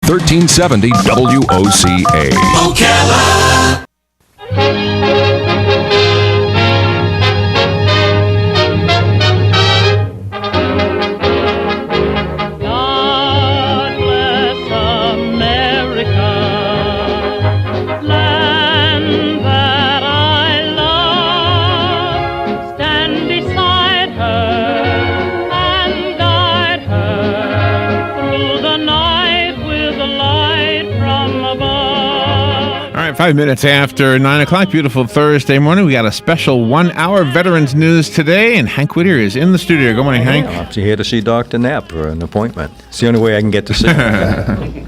1370 WOCA. Ocala. God bless America, land that I love. Stand beside her and guide her through the night with a light from above. All right, 5 minutes after 9 o'clock, beautiful Thursday morning. We got a special 1-hour Veterans News today, and Hank Whittier is in the studio. Good morning, Hank. I'm here to see Dr. Knapp for an appointment. It's the only way I can get to see him.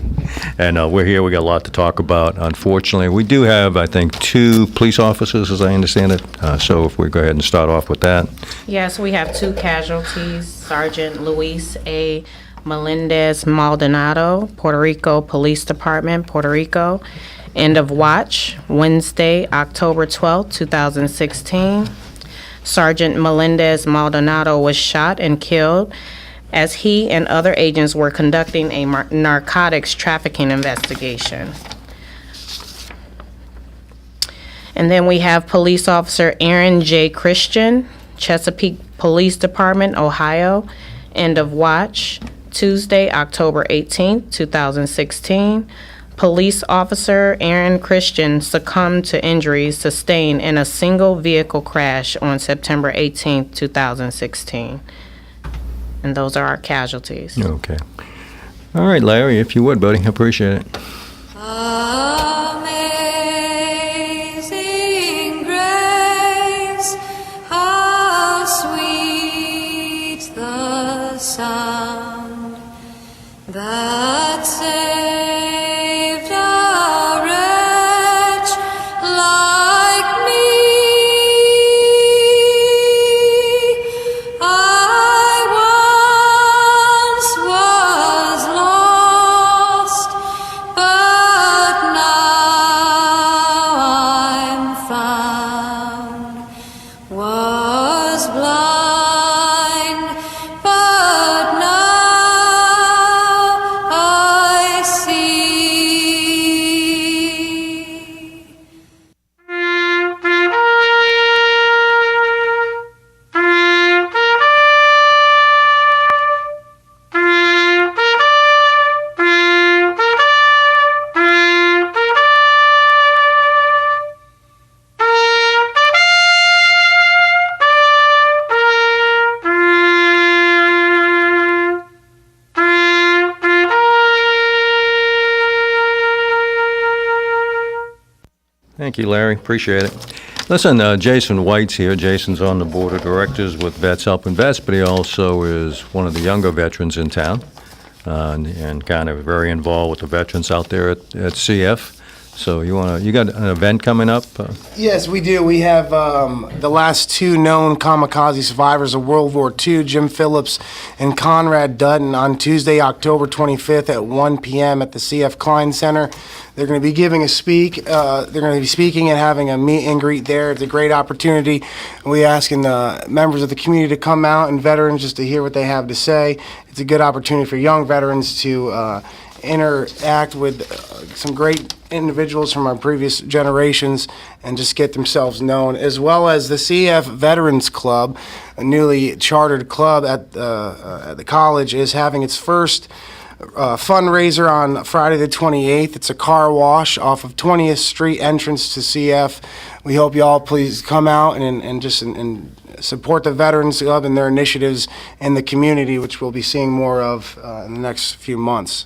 And we're here. We got a lot to talk about. Unfortunately, we do have, I think, 2 police officers, as I understand it. So if we go ahead and start off with that. Yes, we have 2 casualties. Sergeant Luis A. Melendez Maldonado, Puerto Rico Police Department, Puerto Rico. End of watch, Wednesday, October 12, 2016. Sergeant Melendez Maldonado was shot and killed as he and other agents were conducting a narcotics trafficking investigation. And then we have Police Officer Aaron J. Christian, Chesapeake Police Department, Ohio. End of watch, Tuesday, October 18, 2016. Police Officer Aaron Christian succumbed to injuries sustained in a single vehicle crash on September 18, 2016. And those are our casualties. Okay. All right, Larry, if you would, buddy. I appreciate it. Amazing grace, how sweet the sound that saved a wretch like me. I once was lost, but now I'm found. Was blind, but now I see. Thank you, Larry. Appreciate it. Listen, Jason White's here. Jason's on the board of directors with Vets Helping Vets, but he also is one of the younger veterans in town and kind of very involved with the veterans out there at CF. So you got an event coming up? Yes, we do. We have the last 2 known kamikaze survivors of World War II, Jim Phillips and Conrad Dutton, on Tuesday, October 25th at 1 p.m. at the CF Klein Center. They're going to be giving a speak. They're going to be speaking and having a meet and greet there. It's a great opportunity. We asking the members of the community to come out and veterans just to hear what they have to say. It's a good opportunity for young veterans to interact with some great individuals from our previous generations and just get themselves known, as well as the CF Veterans Club, a newly chartered club at the college, is having its first fundraiser on Friday the 28th. It's a car wash off of 20th Street entrance to CF. We hope you all please come out and just support the Veterans Club and their initiatives in the community, which we'll be seeing more of in the next few months.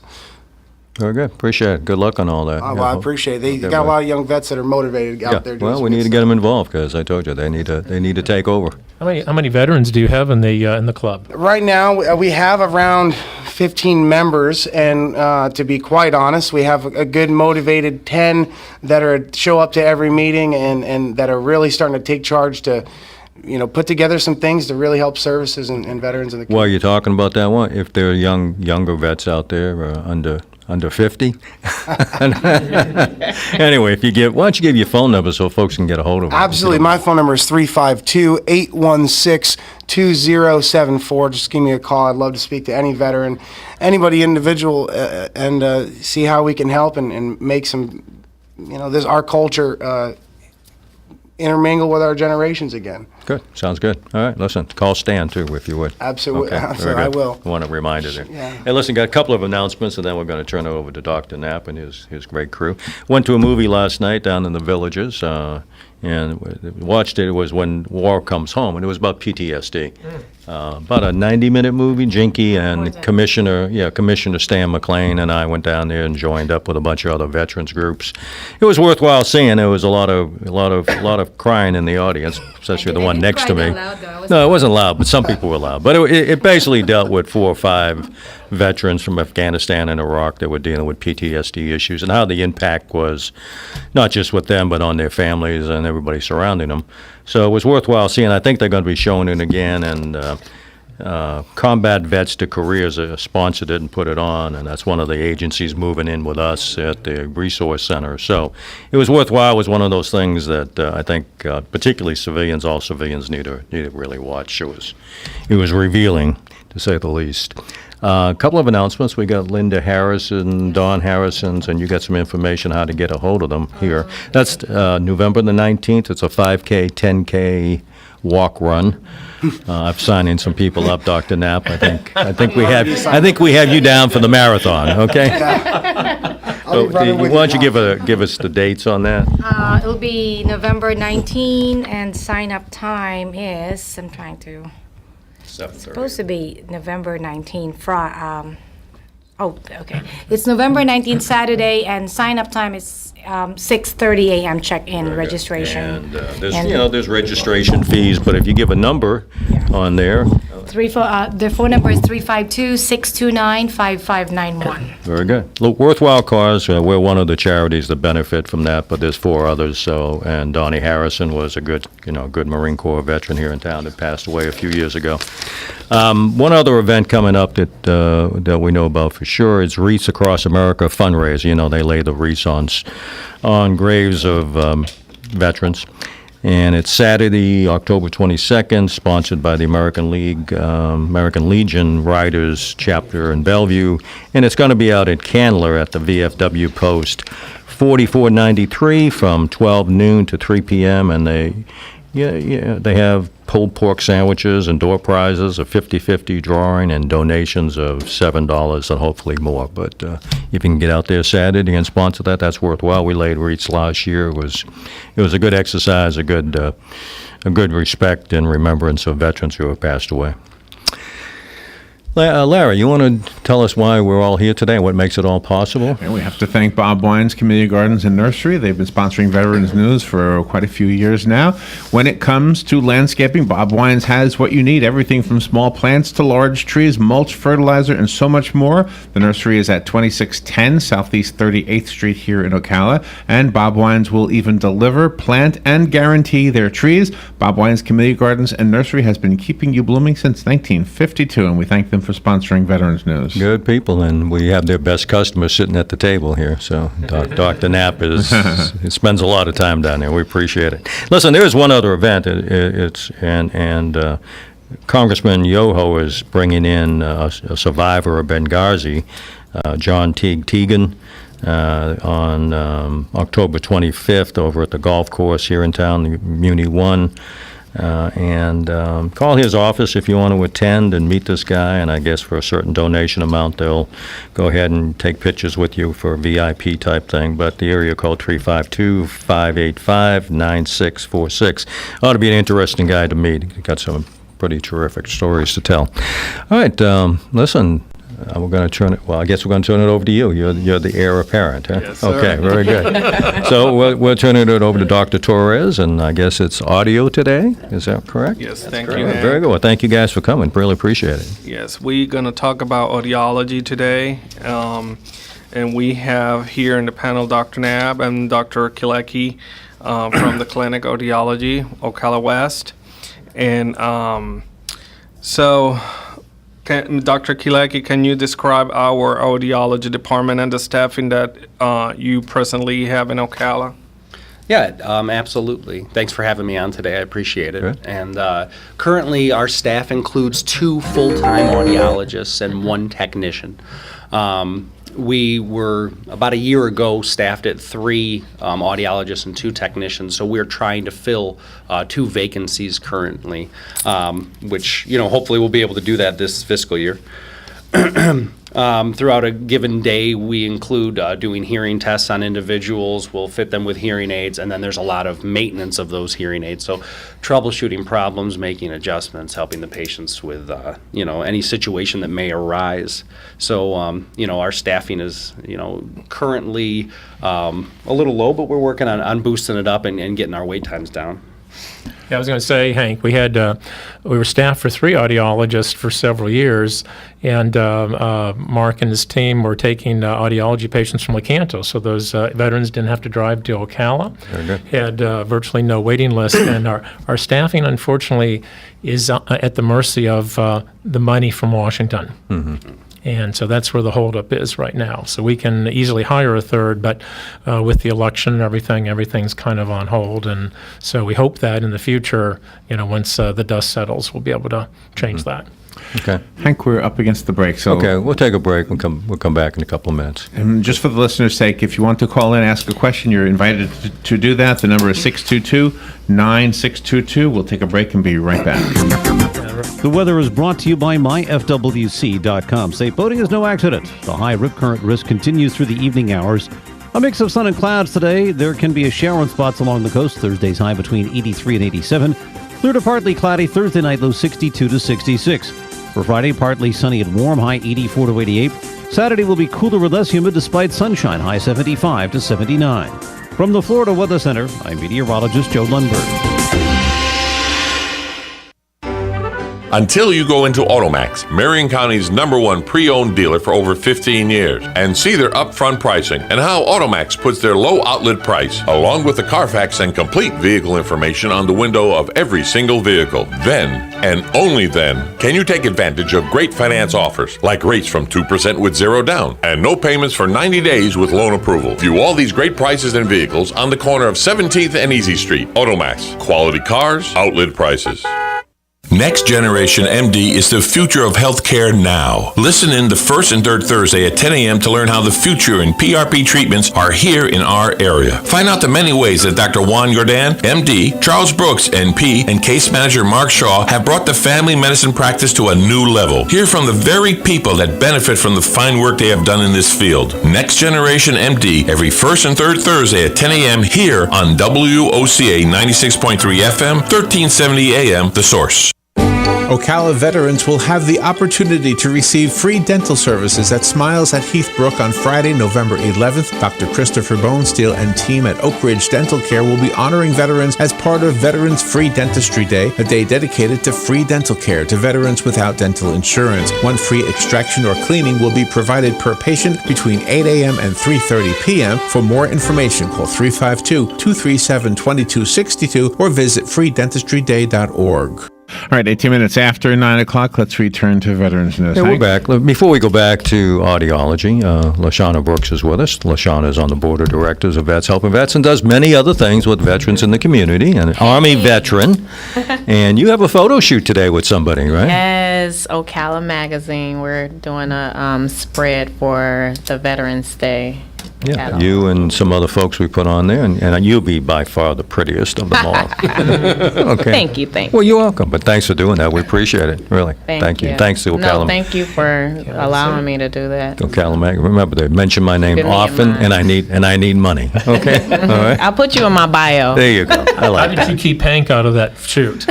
Very good. Appreciate it. Good luck on all that. Well, I appreciate it. They got a lot of young vets that are motivated out there. Well, we need to get them involved because I told you they need to take over. How many veterans do you have in the club? Right now, we have around 15 members, and to be quite honest, we have a good motivated 10 that show up to every meeting and that are really starting to take charge to put together some things to really help services and veterans in the community. While you're talking about that one, if there are younger vets out there under under 50. Anyway, why don't you give your phone number so folks can get a hold of you? Absolutely. My phone number is 352-816-2074. Just give me a call. I'd love to speak to any veteran, anybody individual, and see how we can help and make some, this our culture intermingle with our generations again. Good. Sounds good. All right. Listen, call Stan, too, if you would. Absolutely. Okay, very Absolutely. I good. will. I want to remind you there. Yeah. Hey, listen, got a couple of announcements, and then we're going to turn it over to Dr. Knapp and his great crew. Went to a movie last night down in the Villages, and watched it. It was When War Comes Home, and it was about PTSD. About a 90-minute movie. Jinky and Commissioner Stan McLean and I went down there and joined up with a bunch of other veterans groups. It was worthwhile seeing. There was a lot of crying in the audience, especially the one next to me. No, it wasn't loud, but some people were loud. But it basically dealt with 4 or 5 veterans from Afghanistan and Iraq that were dealing with PTSD issues and how the impact was not just with them, but on their families and everybody surrounding them. So it was worthwhile seeing. I think they're going to be showing it again, and Combat Vets to Careers sponsored it and put it on, and that's one of the agencies moving in with us at the Resource Center. So it was worthwhile. It was one of those things that I think particularly all civilians need to really watch. It was revealing, to say the least. A couple of announcements. We got Linda Harrison, Dawn Harrison's, and you got some information how to get a hold of them here. That's November the 19th. It's a 5K, 10K walk run. I've signed in some people up, Dr. Knapp. I think we have you down for the marathon. Okay. So, why don't you give us the dates on that? It'll be November 19, and sign-up time is, it's supposed to be November 19, okay. It's November 19th, Saturday, and sign-up time is 6:30 a.m. check-in registration. And there's registration fees, but if you give a number on there. Their phone number is 352-629-5591. Very good. Look, worthwhile cause. We're one of the charities that benefit from that, but there's 4 others. So, and Donnie Harrison was a good Marine Corps veteran here in town that passed away a few years ago. One other event coming up that we know about for sure is Wreaths Across America fundraiser. They lay the wreaths on graves of veterans. And it's Saturday, October 22nd, sponsored by the American Legion Riders Chapter in Bellevue. And it's going to be out at Candler at the VFW Post, 4493 from 12 noon to 3 p.m. And they have pulled pork sandwiches and door prizes, a 50-50 drawing, and donations of $7 and hopefully more. But if you can get out there Saturday and sponsor that, that's worthwhile. We laid wreaths last year. It was a good exercise, a good respect and remembrance of veterans who have passed away. Larry, you want to tell us why we're all here today and what makes it all possible? And we have to thank Bob Wine's Community Gardens and Nursery. They've been sponsoring Veterans News for quite a few years now. When it comes to landscaping, Bob Wine's has what you need, everything from small plants to large trees, mulch, fertilizer, and so much more. The nursery is at 2610 Southeast 38th Street here in Ocala, and Bob Wine's will even deliver, plant, and guarantee their trees. Bob Wine's Community Gardens and Nursery has been keeping you blooming since 1952, and we thank them for sponsoring Veterans News. Good people, and we have their best customers sitting at the table here. So Dr. Knapp spends a lot of time down there. We appreciate it. Listen, there is one other event. Congressman Yoho is bringing in a survivor of Benghazi, John Teagan, on October 25th over at the golf course here in town, the Muni 1. Call his office if you want to attend and meet this guy, and I guess for a certain donation amount they'll go ahead and take pictures with you for a VIP type thing. But the area code 352-585-9646. Ought to be an interesting guy to meet. He's got some pretty terrific stories to tell. All right, listen. We're going to turn it. Well, I guess we're going to turn it over to you. You're the heir apparent, huh? Yes, sir. Okay, very good. So we're turning it over to Dr. Torres, and I guess it's audio today. Is that correct? Yes, thank Correct. you. Very good. Well, thank you guys for coming. Really appreciate it. Yes, we're going to talk about audiology today. And we have here in the panel Dr. Knapp and Dr. Kilecki from the Clinic Audiology, Ocala West. And so Dr. Kilecki, can you describe our audiology department and the staffing that you presently have in Ocala? Yeah, absolutely. Thanks for having me on today. I appreciate it. Good. And currently, our staff includes 2 full-time audiologists and 1 technician. We were, about a year ago, staffed at 3 audiologists and 2 technicians, so we're trying to fill 2 vacancies currently, which, hopefully we'll be able to do that this fiscal year. Throughout a given day, we include doing hearing tests on individuals. We'll fit them with hearing aids, and then there's a lot of maintenance of those hearing aids. So troubleshooting problems, making adjustments, helping the patients with, any situation that may arise. So, our staffing is, currently a little low, but we're working on boosting it up and getting our wait times down. Yeah, I was going to say, Hank, we were staffed for 3 audiologists for several years, and Mark and his team were taking audiology patients from Lecanto, so those veterans didn't have to drive to Ocala. Very good. Had virtually no waiting list, and our staffing, unfortunately, is at the mercy of the money from Washington. Mm-hmm. And so that's where the holdup is right now. So we can easily hire a third, but with the election and everything's kind of on hold. And so we hope that in the future, once the dust settles, we'll be able to change that. Okay. Hank, we're up against the break, so Okay, we'll take a break. We'll come back in a couple of minutes. And just for the listeners' sake, if you want to call in and ask a question, you're invited to do that. The number is 622-9622. We'll take a break and be right back. The weather is brought to you by myfwc.com. Safe boating is no accident. The high rip current risk continues through the evening hours. A mix of sun and clouds today. There can be a shower in spots along the coast. Thursday's high between 83 and 87. Clear to partly cloudy. Thursday night low 62 to 66. For Friday, partly sunny and warm, high 84 to 88. Saturday will be cooler with less humid despite sunshine, high 75 to 79. From the Florida Weather Center, I'm meteorologist Joe Lundberg. Until you go into Automax, Marion County's #1 pre-owned dealer for over 15 years, and see their upfront pricing and how Automax puts their low outlet price, along with the Carfax and complete vehicle information on the window of every single vehicle. Then, and only then, can you take advantage of great finance offers, like rates from 2% with 0 down, and no payments for 90 days with loan approval. View all these great prices and vehicles on the corner of 17th and Easy Street. Automax. Quality cars, outlet prices. Next Generation MD is the future of healthcare now. Listen in the first and third Thursday at 10 a.m. to learn how the future in PRP treatments are here in our area. Find out the many ways that Dr. Juan Jordan, MD, Charles Brooks, NP, and case manager Mark Shaw have brought the family medicine practice to a new level. Hear from the very people that benefit from the fine work they have done in this field. Next Generation MD, every first and third Thursday at 10 a.m. here on WOCA 96.3 FM, 1370 AM, The Source. Ocala veterans will have the opportunity to receive free dental services at Smiles at Heathbrook on Friday, November 11th. Dr. Christopher Bonesteel and team at Oak Ridge Dental Care will be honoring veterans as part of Veterans Free Dentistry Day, a day dedicated to free dental care to veterans without dental insurance. 1 free extraction or cleaning will be provided per patient between 8 a.m. and 3:30 p.m. For more information, call 352-237-2262 or visit freedentistryday.org. All right, 18 minutes after 9 o'clock, let's return to Veterans News. Yeah, we're back. Before we go back to audiology, LaShawna Brooks is with us. LaShawna is on the board of directors of Vets Helping Vets and does many other things with veterans in the community, an Army veteran. And you have a photo shoot today with somebody, right? Yes, Ocala Magazine. We're doing a spread for the Veterans Day. Yeah, you and some other folks we put on there, and you'll be by far the prettiest of them all. Okay. Thank you. Well, you're welcome, but thanks for doing that. We appreciate it, really. Thank you. Thanks to Ocala. No, thank you for allowing me to do that. Ocala Mag. Remember, they mention my name Give me a often, mind. and I need money. Okay, all right. I'll put you in my bio. There you go. I like How did you keep Hank out of that shoot?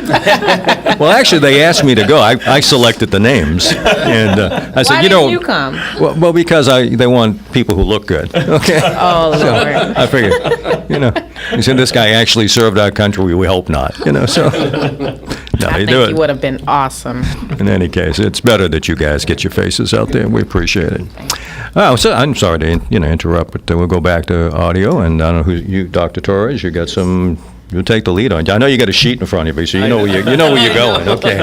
Well, actually, they asked me to go. I selected the names, and I said, Why didn't you come? Well, because they want people who look good. Okay. Oh, Lord. I figured, you said this guy actually served our country. We hope not, so. No, I you think do you it. would have been awesome. In any case, it's better that you guys get your faces out there. We appreciate it. Oh, so I'm sorry to interrupt, but we'll go back to audio. And I don't know who you, Dr. Torres. You got some You take the lead on. I know you got a sheet in front of you, so you know where you're going. Okay.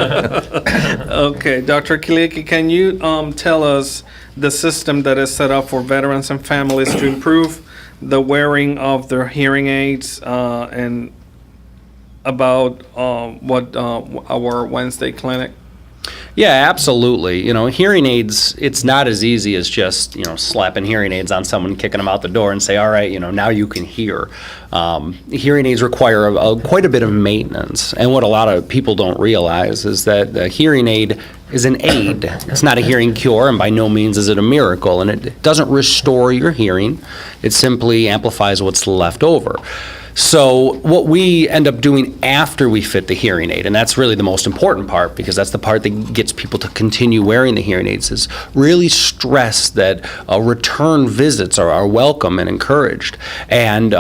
Okay, Dr. Kiliaki, can you tell us the system that is set up for veterans and families to improve the wearing of their hearing aids and about what our Wednesday clinic? Yeah, absolutely. Hearing aids, it's not as easy as just, slapping hearing aids on someone, kicking them out the door and say, all right, now you can hear. Hearing aids require quite a bit of maintenance. And what a lot of people don't realize is that the hearing aid is an aid. It's not a hearing cure, and by no means is it a miracle. And it doesn't restore your hearing. It simply amplifies what's left over. So what we end up doing after we fit the hearing aid, and that's really the most important part because that's the part that gets people to continue wearing the hearing aids, is really stress that return visits are welcome and encouraged. And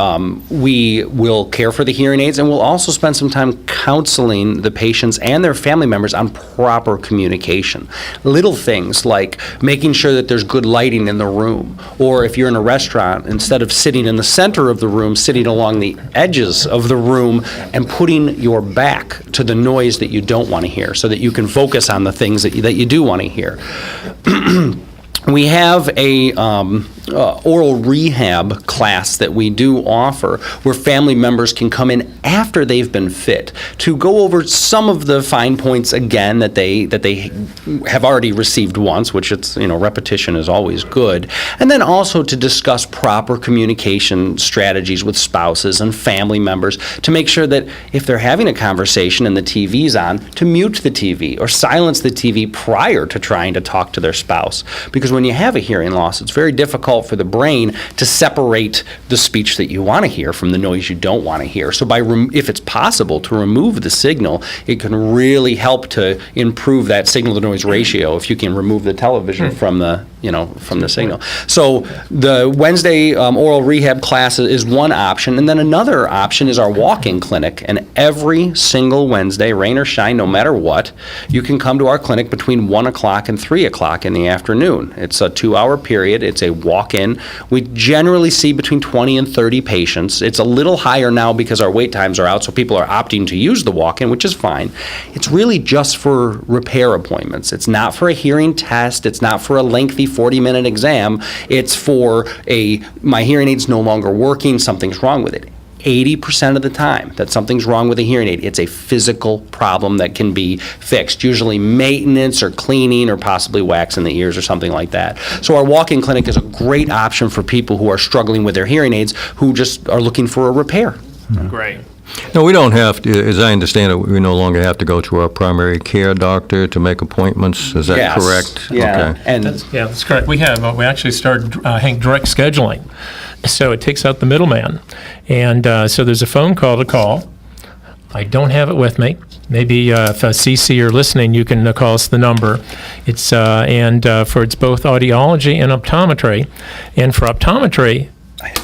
we will care for the hearing aids, and we'll also spend some time counseling the patients and their family members on proper communication. Little things like making sure that there's good lighting in the room, or if you're in a restaurant, instead of sitting in the center of the room, sitting along the edges of the room and putting your back to the noise that you don't want to hear so that you can focus on the things that you do want to hear. We have a oral rehab class that we do offer where family members can come in after they've been fit to go over some of the fine points again that they have already received once, which it's, repetition is always good, and then also to discuss proper communication strategies with spouses and family members to make sure that if they're having a conversation and the TV's on, to mute the TV or silence the TV prior to trying to talk to their spouse. Because when you have a hearing loss, it's very difficult for the brain to separate the speech that you want to hear from the noise you don't want to hear. So if it's possible to remove the signal, it can really help to improve that signal-to-noise ratio if you can remove the television from the signal. So the Wednesday oral rehab class is one option, and then another option is our walk-in clinic. And every single Wednesday, rain or shine, no matter what, you can come to our clinic between 1 o'clock and 3 o'clock in the afternoon. It's a 2-hour period. It's a walk-in. We generally see between 20 and 30 patients. It's a little higher now because our wait times are out, so people are opting to use the walk-in, which is fine. It's really just for repair appointments. It's not for a hearing test. It's not for a lengthy 40-minute exam. It's for my hearing aid's no longer working, something's wrong with it. 80% of the time that something's wrong with a hearing aid, it's a physical problem that can be fixed, usually maintenance or cleaning or possibly wax in the ears or something like that. So our walk-in clinic is a great option for people who are struggling with their hearing aids who just are looking for a repair. Great. No, we don't have to, as I understand it, we no longer have to go to our primary care doctor to make appointments. Is that Yes. correct? Yeah. Okay. And That's correct. We actually started direct scheduling. So it takes out the middleman. And so there's a phone call to call. I don't have it with me. Maybe if CC you're listening, you can call us the number. It's for it's both audiology and optometry. And for optometry,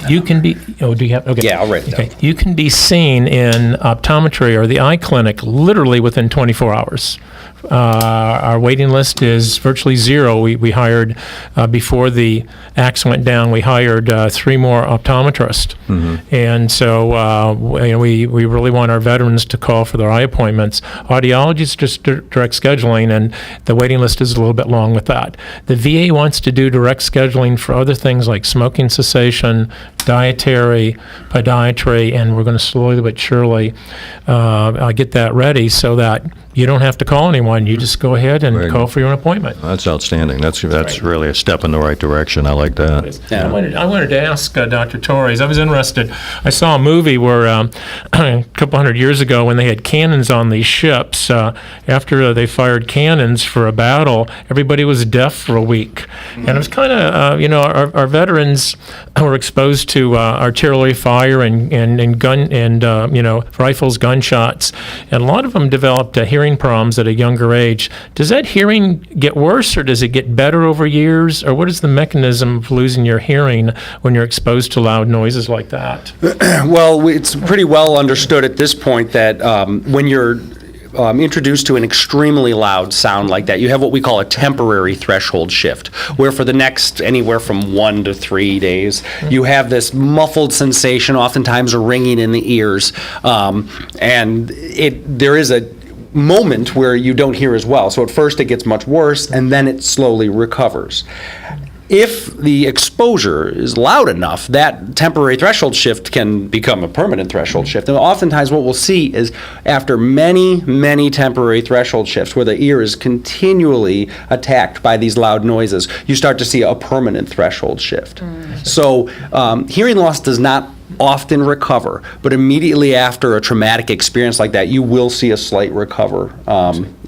you can be. Oh, do you have? Okay. Yeah, I'll write it down. You can be seen in optometry or the eye clinic literally within 24 hours. Our waiting list is virtually zero. We hired, before the axe went down, we hired 3 more optometrists. And so we really want our veterans to call for their eye appointments. Audiology is just direct scheduling, and the waiting list is a little bit long with that. The VA wants to do direct scheduling for other things like smoking cessation, dietary, podiatry, and we're going to slowly but surely get that ready so that you don't have to call anyone. You just go ahead and Right. call for your appointment. That's outstanding. That's really a step in the right direction. I like that. I wanted to ask Dr. Torres, I was interested, I saw a movie where a couple hundred years ago when they had cannons on these ships, after they fired cannons for a battle, everybody was deaf for a week. And it was kind of, our veterans were exposed to artillery fire and gun and rifles, gunshots, and a lot of them developed hearing problems at a younger age. Does that hearing get worse, or does it get better over years, or what is the mechanism of losing your hearing when you're exposed to loud noises like that? Well, it's pretty well understood at this point that when you're introduced to an extremely loud sound like that, you have what we call a temporary threshold shift, where for the next anywhere from 1 to 3 days, you have this muffled sensation, oftentimes a ringing in the ears, and there is a moment where you don't hear as well. So at first it gets much worse, and then it slowly recovers. If the exposure is loud enough, that temporary threshold shift can become a permanent threshold shift. And oftentimes what we'll see is after many, many temporary threshold shifts where the ear is continually attacked by these loud noises, you start to see a permanent threshold shift. So hearing loss does not often recover, but immediately after a traumatic experience like that, you will see a slight recover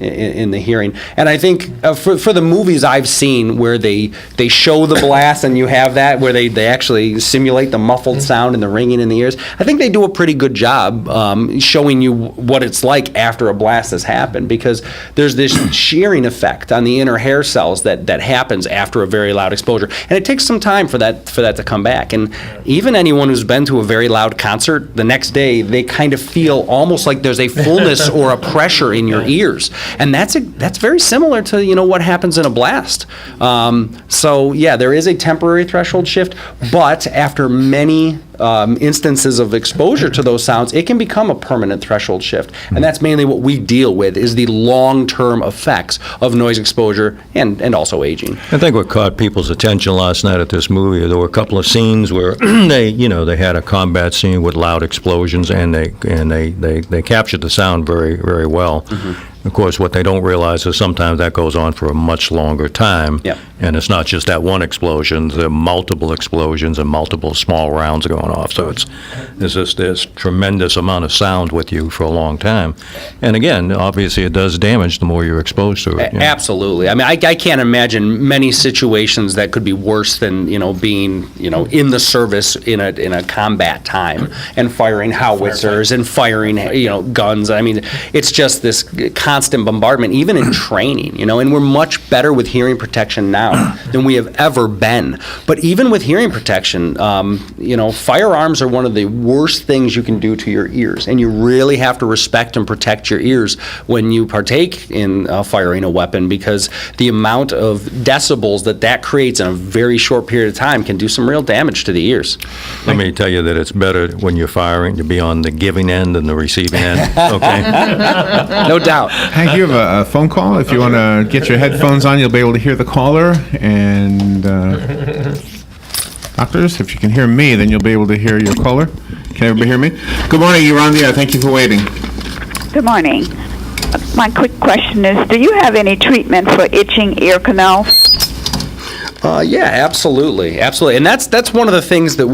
in the hearing. And I think for the movies I've seen where they show the blast and you have that, where they actually simulate the muffled sound and the ringing in the ears, I think they do a pretty good job showing you what it's like after a blast has happened, because there's this shearing effect on the inner hair cells that happens after a very loud exposure. And it takes some time for that to come back. And even anyone who's been to a very loud concert, the next day they kind of feel almost like there's a fullness or a pressure in your ears, and that's very similar to what happens in a blast. So yeah, there is a temporary threshold shift, but after many instances of exposure to those sounds, it can become a permanent threshold shift, and that's mainly what we deal with, is the long-term effects of noise exposure and also aging. I think what caught people's attention last night at this movie, there were a couple of scenes where they had a combat scene with loud explosions, and they captured the sound very, very well. Of course, what they don't realize is sometimes that goes on for a much longer time. Yep. And it's not just that one explosion, there are multiple explosions and multiple small rounds going off. So there's this tremendous amount of sound with you for a long time. And again, obviously it does damage the more you're exposed to it. Absolutely. I mean, I can't imagine many situations that could be worse than, being, in the service in a combat time and firing howitzers and firing, guns. I mean, it's just this constant bombardment, even in training, and we're much better with hearing protection now than we have ever been. But even with hearing protection, firearms are one of the worst things you can do to your ears, and you really have to respect and protect your ears when you partake in firing a weapon, because the amount of decibels that creates in a very short period of time can do some real damage to the ears. Let me tell you that it's better when you're firing to be on the giving end than the receiving end. Okay. No doubt. Hank, you have a phone call. If you want to get your headphones on, you'll be able to hear the caller. And doctors, if you can hear me, then you'll be able to hear your caller. Can everybody hear me? Good morning. You're on the air. Thank you for waiting. Good morning. My quick question is, do you have any treatment for itching ear canals? Yeah, absolutely. And that's one of the things that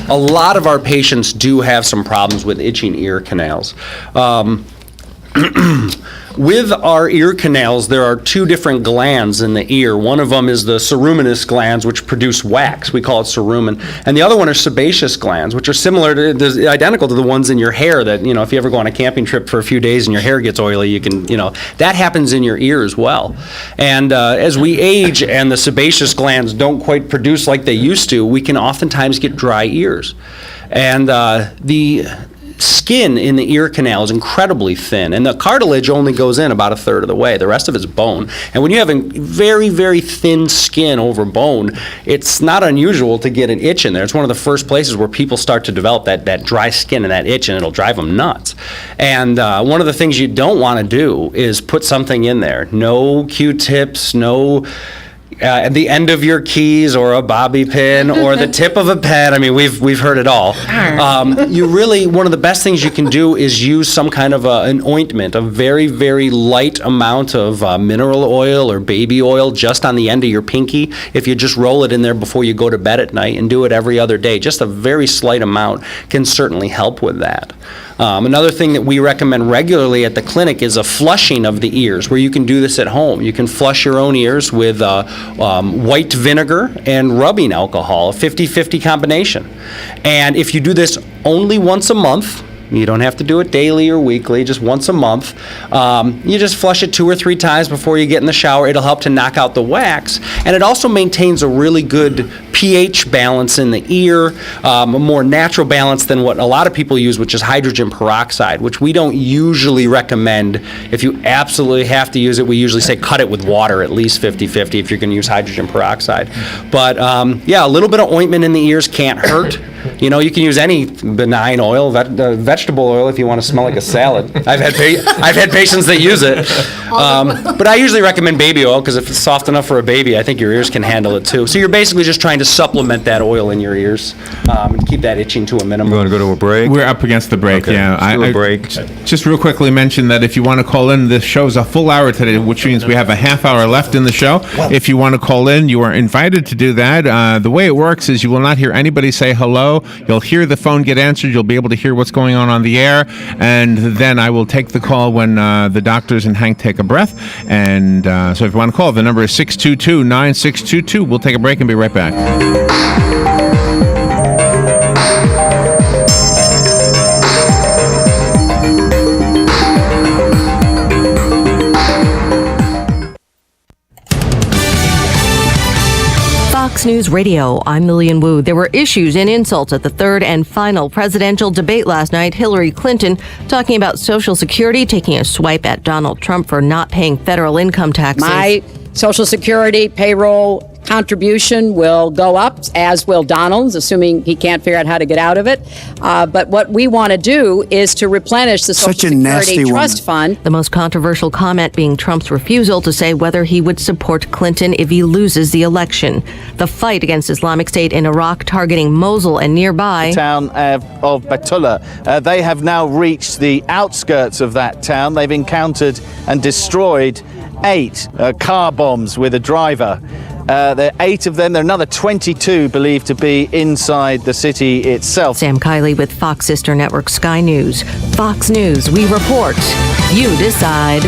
a lot of our patients do have some problems with itching ear canals. With our ear canals, there are two different glands in the ear. One of them is the ceruminous glands, which produce wax. We call it cerumen. And the other one are sebaceous glands, which are identical to the ones in your hair that, if you ever go on a camping trip for a few days and your hair gets oily, you can, that happens in your ear as well. And as we age and the sebaceous glands don't quite produce like they used to, we can oftentimes get dry ears. And the skin in the ear canal is incredibly thin, and the cartilage only goes in about a third of the way. The rest of it's bone. And when you have a very, very thin skin over bone, it's not unusual to get an itch in there. It's one of the first places where people start to develop that dry skin and that itch, and it'll drive them nuts. And one of the things you don't want to do is put something in there. No Q-tips, no at the end of your keys, or a bobby pin, or the tip of a pen. I mean, we've heard it all. One of the best things you can do is use some kind of an ointment, a very, very light amount of mineral oil or baby oil just on the end of your pinky. If you just roll it in there before you go to bed at night and do it every other day, just a very slight amount can certainly help with that. Another thing that we recommend regularly at the clinic is a flushing of the ears, where you can do this at home. You can flush your own ears with white vinegar and rubbing alcohol, a 50-50 combination. And if you do this only once a month, you don't have to do it daily or weekly, just once a month. You just flush it 2 or 3 times before you get in the shower. It'll help to knock out the wax, and it also maintains a really good pH balance in the ear, a more natural balance than what a lot of people use, which is hydrogen peroxide, which we don't usually recommend. If you absolutely have to use it, we usually say cut it with water, at least 50-50 if you're going to use hydrogen peroxide. But yeah, a little bit of ointment in the ears can't hurt. You know, you can use any benign oil, vegetable oil, if you want to smell like a salad. I've had patients that use it. But I usually recommend baby oil because if it's soft enough for a baby, I think your ears can handle it too. So you're basically just trying to supplement that oil in your ears and keep that itching to a minimum. You want to go to a break? We're up against the break, Okay, yeah. let's do a break. Just real quickly mention that if you want to call in, this show's a full hour today, which means we have a half hour left in the show. If you want to call in, you are invited to do that. The way it works is you will not hear anybody say hello. You'll hear the phone get answered. You'll be able to hear what's going on the air. And then I will take the call when the doctors and Hank take a breath. And so if you want to call, the number is 622-9622. We'll take a break and be right back. Fox News Radio, I'm Lillian Wu. There were issues and insults at the third and final presidential debate last night. Hillary Clinton talking about Social Security, taking a swipe at Donald Trump for not paying federal income taxes. My Social Security payroll contribution will go up, as will Donald's, assuming he can't figure out how to get out of it. But what we want to do is to replenish the Social Security Trust Fund. The most controversial comment being Trump's refusal to say whether he would support Clinton if he loses the election. The fight against Islamic State in Iraq targeting Mosul and nearby. The town of Batullah. They have now reached the outskirts of that town. They've encountered and destroyed 8 car bombs with a driver. There are 8 of them. There are another 22 believed to be inside the city itself. Sam Kiley with Fox Sister Network Sky News. Fox News, we report. You decide.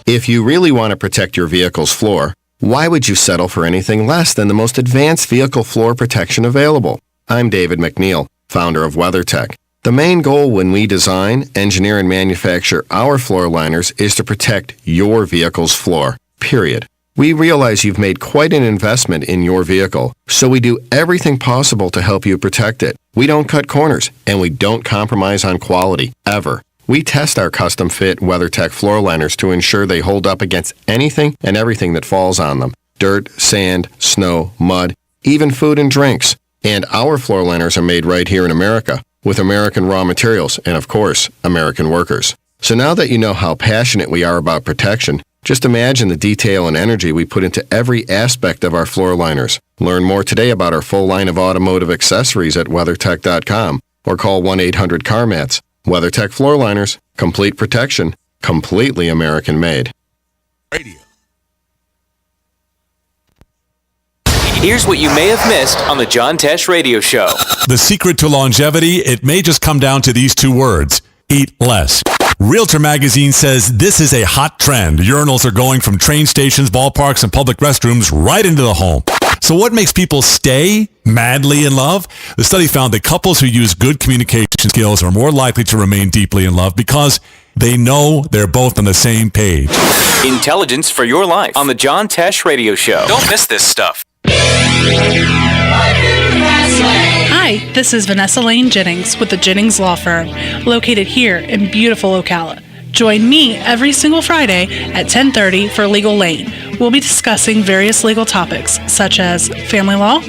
If you really want to protect your vehicle's floor, why would you settle for anything less than the most advanced vehicle floor protection available? I'm David McNeil, founder of WeatherTech. The main goal when we design, engineer, and manufacture our floor liners is to protect your vehicle's floor. Period. We realize you've made quite an investment in your vehicle, so we do everything possible to help you protect it. We don't cut corners, and we don't compromise on quality, ever. We test our custom-fit WeatherTech floor liners to ensure they hold up against anything and everything that falls on them. Dirt, sand, snow, mud, even food and drinks. And our floor liners are made right here in America, with American raw materials and, of course, American workers. So now that you know how passionate we are about protection, just imagine the detail and energy we put into every aspect of our floor liners. Learn more today about our full line of automotive accessories at WeatherTech.com or call 1-800-CarMats. WeatherTech Floor Liners, complete protection, completely American-made. Here's what you may have missed on the John Tesh Radio Show. The secret to longevity, it may just come down to these 2 words: eat less. Realtor Magazine says this is a hot trend. Urinals are going from train stations, ballparks, and public restrooms right into the home. So what makes people stay madly in love? The study found that couples who use good communication skills are more likely to remain deeply in love because they know they're both on the same page. Intelligence for your life on the John Tesh Radio Show. Don't miss this stuff. Hi, this is Vanessa Lane Jennings with the Jennings Law Firm, located here in beautiful Ocala. Join me every single Friday at 10:30 for Legal Lane. We'll be discussing various legal topics such as family law,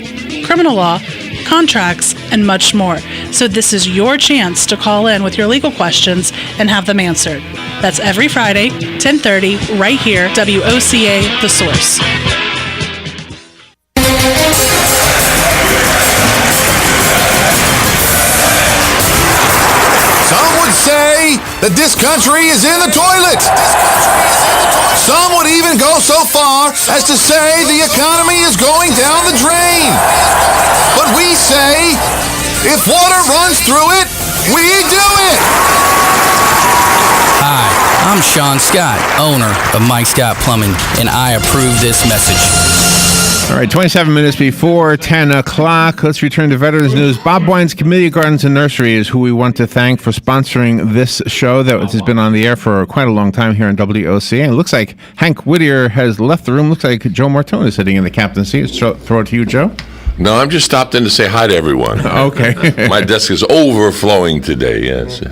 criminal law, contracts, and much more. So this is your chance to call in with your legal questions and have them answered. That's every Friday, 10:30, right here, WOCA, The Source. Some would say that this country is in the toilet. Some would even go so far as to say the economy is going down the drain. But we say, if water runs through it, we do it. Hi, I'm Sean Scott, owner of Mike Scott Plumbing, and I approve this message. All right, 27 minutes before 10 o'clock. Let's return to Veterans News. Bob Wine's Community Gardens and Nursery is who we want to thank for sponsoring this show that has been on the air for quite a long time here on WOC. And it looks like Hank Whittier has left the room. Looks like Joe Martone is sitting in the captain's seat. Throw it to you, Joe. No, I'm just stopped in to say hi to everyone. Okay. My desk is overflowing today, yes.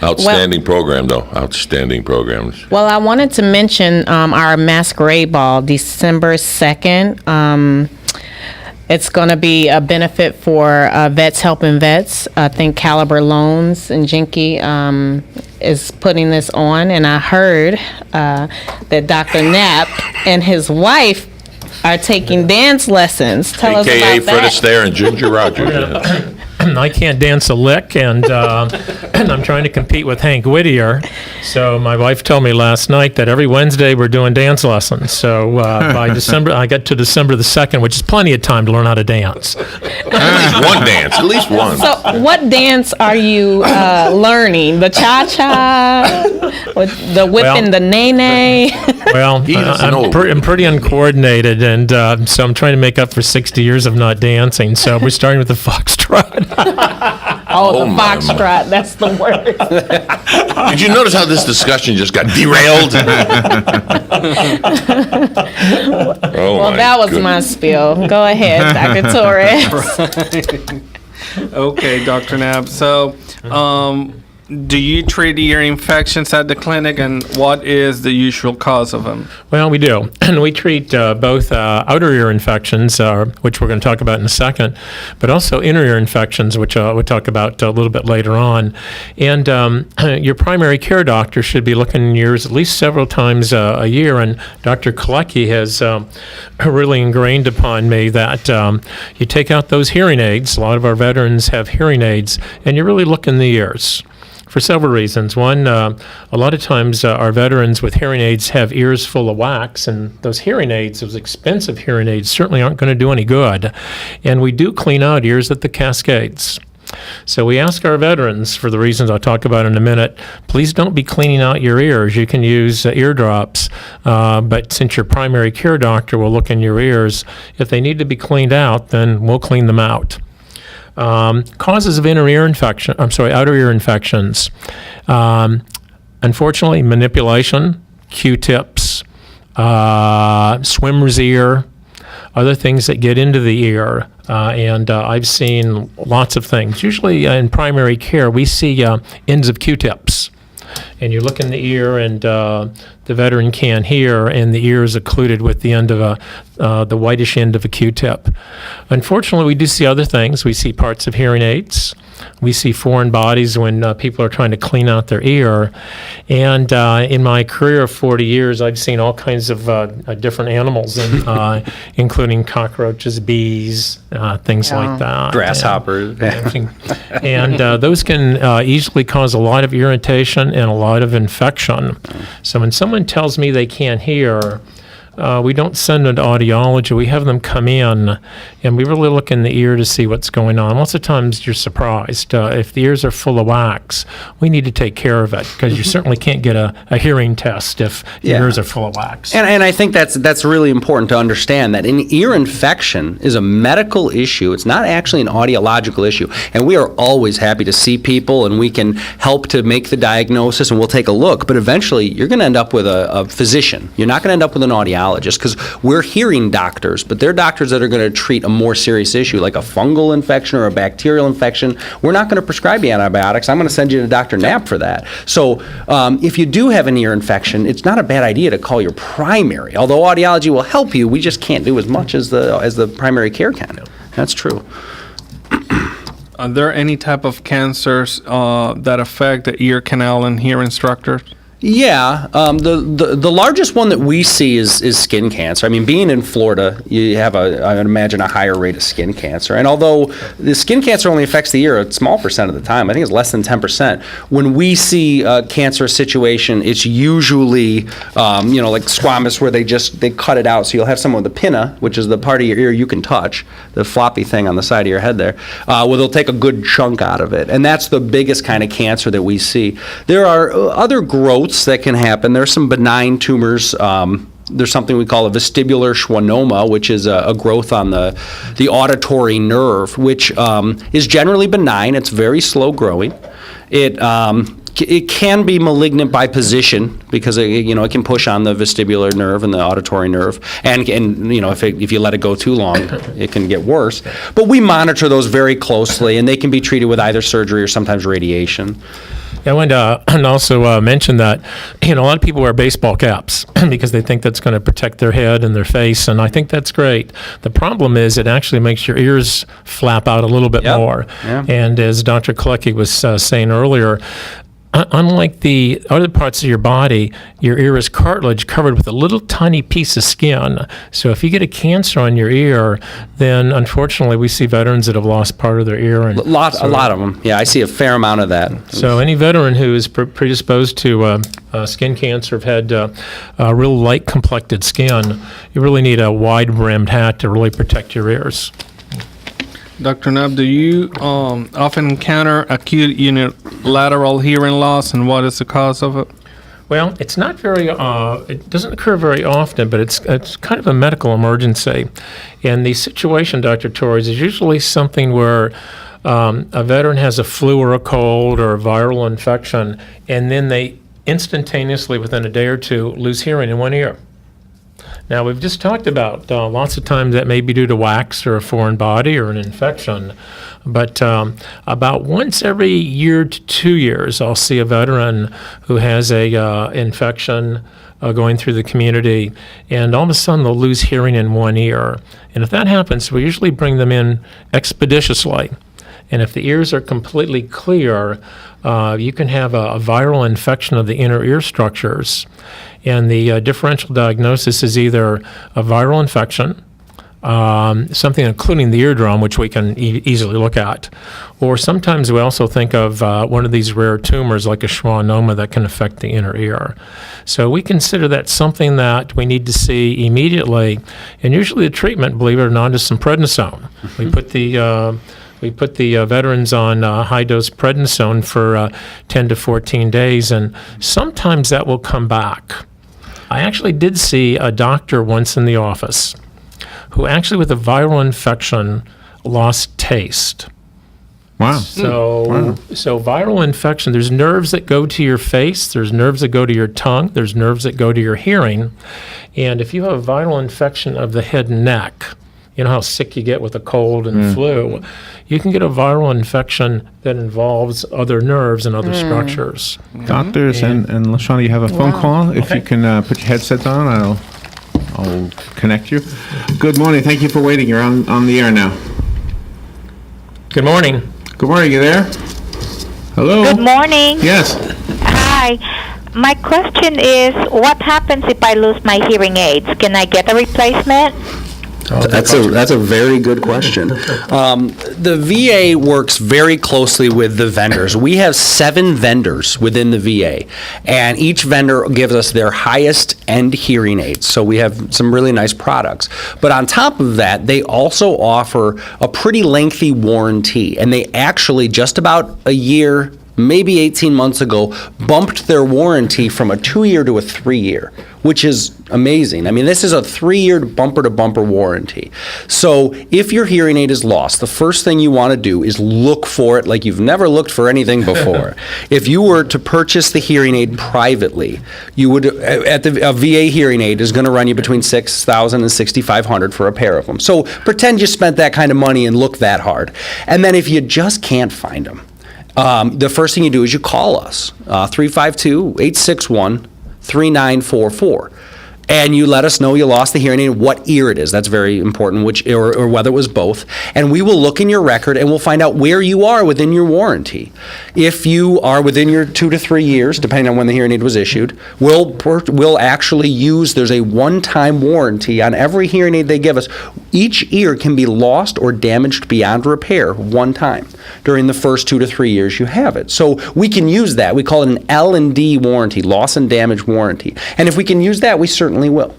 Outstanding program, though. Outstanding programs. Well, I wanted to mention our masquerade ball, December 2nd. It's going to be a benefit for Vets Helping Vets. I think Caliber Loans and Jinky is putting this on. And I heard that Dr. Knapp and his wife are taking dance lessons. Tell us AKA about Fred that. Astaire and Ginger Rogers. I can't dance a lick, and I'm trying to compete with Hank Whittier. So my wife told me last night that every Wednesday we're doing dance lessons. So by December, I get to December the 2nd, which is plenty of time to learn how to dance. At least one. So what dance are you learning? The cha-cha? With the whipping, the nay-nay? Well, I'm pretty uncoordinated, and so I'm trying to make up for 60 years of not dancing. So we're starting with the foxtrot. Oh, the foxtrot, that's the word. Did you notice how this discussion just got derailed? Well, that was my spiel. Go ahead, Dr. Torres. Okay, Dr. Knapp. So, do you treat ear infections at the clinic, and what is the usual cause of them? Well, we do. And we treat both outer ear infections, which we're going to talk about in a second, but also inner ear infections, which we'll talk about a little bit later on. And your primary care doctor should be looking in ears at least several times a year. And Dr. Kalecki has really ingrained upon me that you take out those hearing aids. A lot of our veterans have hearing aids, and you really look in the ears. For several reasons. One, a lot of times our veterans with hearing aids have ears full of wax, and those hearing aids, those expensive hearing aids, certainly aren't going to do any good. And we do clean out ears at the Cascades. So we ask our veterans, for the reasons I'll talk about in a minute, please don't be cleaning out your ears. You can use ear drops, but since your primary care doctor will look in your ears, if they need to be cleaned out, then we'll clean them out. Causes of outer ear infections. Unfortunately, manipulation, Q-tips, swimmer's ear, other things that get into the ear. And I've seen lots of things. Usually in primary care, we see ends of Q-tips. And you look in the ear, and the veteran can't hear, and the ear is occluded with the end of the whitish end of a Q-tip. Unfortunately, we do see other things. We see parts of hearing aids. We see foreign bodies when people are trying to clean out their ear. And in my career of 40 years, I've seen all kinds of different animals, including cockroaches, bees, things like that. Grasshoppers. And those can easily cause a lot of irritation and a lot of infection. So when someone tells me they can't hear, we don't send them to audiology. We have them come in, and we really look in the ear to see what's going on. Lots of times you're surprised. If the ears are full of wax, we need to take care of it, because you certainly can't get a hearing test if your ears are full of wax. And I think that's really important to understand, that an ear infection is a medical issue. It's not actually an audiological issue. And we are always happy to see people, and we can help to make the diagnosis, and we'll take a look. But eventually, you're going to end up with a physician. You're not going to end up with an audiologist, because we're hearing doctors, but they're doctors that are going to treat a more serious issue, like a fungal infection or a bacterial infection. We're not going to prescribe you antibiotics. I'm going to send you to Dr. Knapp for that. So if you do have an ear infection, it's not a bad idea to call your primary. Although audiology will help you, we just can't do as much as the primary care can. That's true. Are there any type of cancers that affect the ear canal and hearing structures? Yeah, the largest one that we see is skin cancer. I mean, being in Florida, you have I would imagine, a higher rate of skin cancer. And although the skin cancer only affects the ear a small percent of the time, I think it's less than 10%. When we see a cancerous situation, it's usually, like squamous, where they cut it out. So you'll have someone with a pinna, which is the part of your ear you can touch, the floppy thing on the side of your head there, where they'll take a good chunk out of it. And that's the biggest kind of cancer that we see. There are other growths that can happen. There are some benign tumors there's something we call a vestibular schwannoma, which is a growth on the auditory nerve, which is generally benign. It's very slow growing. It can be malignant by position because it can push on the vestibular nerve and the auditory nerve, and if you let it go too long, it can get worse. But we monitor those very closely, and they can be treated with either surgery or sometimes radiation. I wanted to also mention that a lot of people wear baseball caps because they think that's going to protect their head and their face, and I think that's great. The problem is it actually makes your ears flap out a little bit more. Yeah. And as Dr. Kalecki was saying earlier, unlike the other parts of your body, your ear is cartilage covered with a little tiny piece of skin. So if you get a cancer on your ear, then unfortunately we see veterans that have lost part of their ear. And a lot of them. Yeah, I see a fair amount of that. So any veteran who is predisposed to skin cancer, have had real light complected skin, you really need a wide-brimmed hat to really protect your ears. Dr. Knapp, do you often encounter acute unilateral hearing loss, and what is the cause of it? Well, it's not very, it doesn't occur very often, but it's kind of a medical emergency. And the situation, Dr. Torres, is usually something where a veteran has a flu or a cold or a viral infection, and then they instantaneously, within a day or two, lose hearing in one ear. Now, we've just talked about lots of times that may be due to wax or a foreign body or an infection, but about once every year to 2 years, I'll see a veteran who has a infection going through the community, and all of a sudden they'll lose hearing in one ear. And if that happens, we usually bring them in expeditiously. And if the ears are completely clear, you can have a viral infection of the inner ear structures. And the differential diagnosis is either a viral infection, something including the eardrum, which we can easily look at, or sometimes we also think of one of these rare tumors like a schwannoma that can affect the inner ear. So we consider that something that we need to see immediately, and usually the treatment, believe it or not, is some prednisone. We put the veterans on high-dose prednisone for 10 to 14 days, and sometimes that will come back. I actually did see a doctor once in the office who actually, with a viral infection, lost taste. Wow. So viral infection, there's nerves that go to your face, there's nerves that go to your tongue, there's nerves that go to your hearing, and if you have a viral infection of the head and neck, you know how sick you get with a cold and flu, you can get a viral infection that involves other nerves and other structures. Doctors and LaShawna, you have a phone call. If you can put your headsets on, I'll connect you. Good morning. Thank you for waiting. You're on the air now. Good morning. Good morning. You there? Hello? Good morning. Yes. Hi. My question is, what happens if I lose my hearing aids? Can I get a replacement? That's a very good question. The VA works very closely with the vendors. We have 7 vendors within the VA, and each vendor gives us their highest end hearing aids. So we have some really nice products. But on top of that, they also offer a pretty lengthy warranty, and they actually just about a year, maybe 18 months ago, bumped their warranty from a 2-year to a 3-year, which is amazing. I mean, this is a 3-year bumper-to-bumper warranty. So if your hearing aid is lost, the first thing you want to do is look for it like you've never looked for anything before. If you were to purchase the hearing aid privately, you would, a VA hearing aid is going to run you between $6,000 and $6,500 for a pair of them. So pretend you spent that kind of money and look that hard. And then if you just can't find them, the first thing you do is you call us, 352-861-3944. And you let us know you lost the hearing aid, what ear it is. That's very important, which or whether it was both. And we will look in your record and we'll find out where you are within your warranty. If you are within your 2 to 3 years, depending on when the hearing aid was issued, we'll actually use, there's a one-time warranty on every hearing aid they give us. Each ear can be lost or damaged beyond repair one time during the first 2 to 3 years you have it. So we can use that. We call it an L&D warranty, loss and damage warranty. And if we can use that, we certainly will.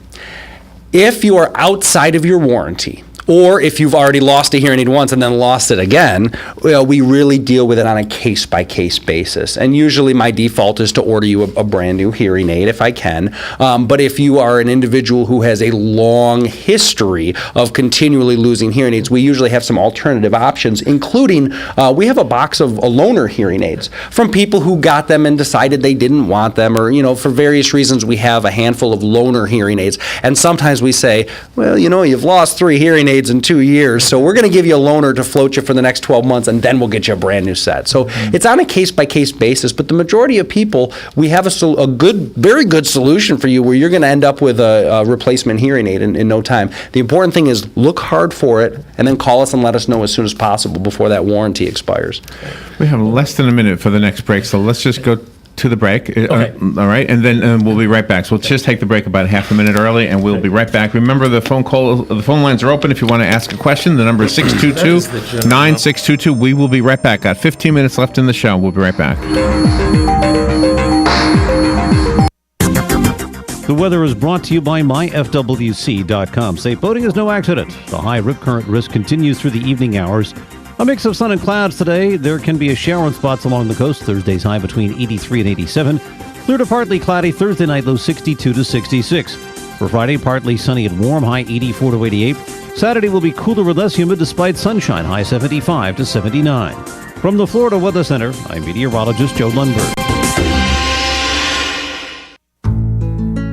If you are outside of your warranty, Or if you've already lost a hearing aid once and then lost it again, we really deal with it on a case-by-case basis. And usually my default is to order you a brand new hearing aid if I can. But if you are an individual who has a long history of continually losing hearing aids, we usually have some alternative options, including we have a box of loaner hearing aids from people who got them and decided they didn't want them, or, for various reasons we have a handful of loaner hearing aids. And sometimes we say, well, you've lost 3 hearing aids in 2 years, so we're going to give you a loaner to float you for the next 12 months, and then we'll get you a brand new set. So it's on a case-by-case basis, but the majority of people, we have a good, very good solution for you where you're going to end up with a replacement hearing aid in no time. The important thing is look hard for it, and then call us and let us know as soon as possible before that warranty expires. We have less than a minute for the next break, so let's just go to the break. Okay. All right, and then we'll be right back. So let's just take the break about half a minute early, and we'll be right back. Remember, the phone lines are open if you want to ask a question. The number is 622-9622. We will be right back. Got 15 minutes left in the show. We'll be right back. The weather is brought to you by myfwc.com. Safe boating is no accident. The high rip current risk continues through the evening hours. A mix of sun and clouds today. There can be a shower in spots along the coast. Thursday's high between 83 and 87. Clear to partly cloudy. Thursday night low 62 to 66. For Friday, partly sunny and warm, high 84 to 88. Saturday will be cooler with less humid despite sunshine, high 75 to 79. From the Florida Weather Center, I'm meteorologist Joe Lundberg.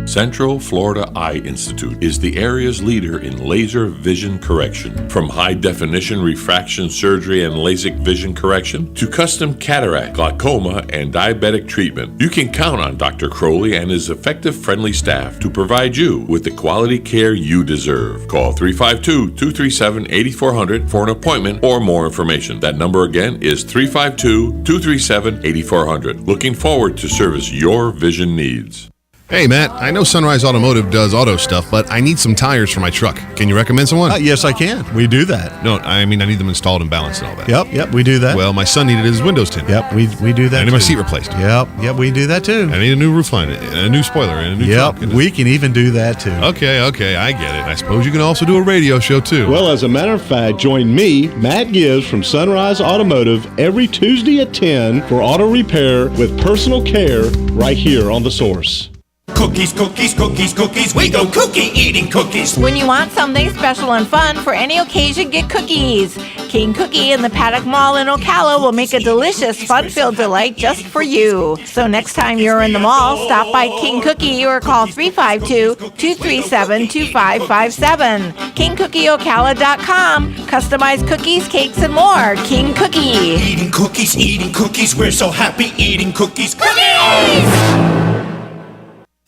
Central Florida Eye Institute is the area's leader in laser vision correction. From high-definition refraction surgery and LASIK vision correction to custom cataract, glaucoma, and diabetic treatment, you can count on Dr. Crowley and his effective, friendly staff to provide you with the quality care you deserve. Call 352-237-8400 for an appointment or more information. That number again is 352-237-8400. Looking forward to service your vision needs. Hey, Matt, I know Sunrise Automotive does auto stuff, but I need some tires for my truck. Can you recommend someone? Yes, I can. We do that. No, I mean, I need them installed and balanced and all that. Yep, we do that. Well, my son needed his windows tinted. Yep, we do that. I need my seat replaced. Yep, we do that too. I need a new roof line, and a new spoiler, and a new truck. Yep, we can even do that too. Okay, I get it. I suppose you can also do a radio show too. Well, as a matter of fact, join me, Matt Gibbs from Sunrise Automotive, every Tuesday at 10 for auto repair with personal care right here on The Source. Cookies, cookies, cookies, cookies. We go cookie eating cookies. When you want something special and fun for any occasion, get cookies. King Cookie in the Paddock Mall in Ocala will make a delicious, fun-filled delight just for you. So next time you're in the mall, stop by King Cookie or call 352-237-2557. KingCookieOcala.com. Customized cookies, cakes, and more. King Cookie. Eating cookies. We're so happy eating cookies. Cookies!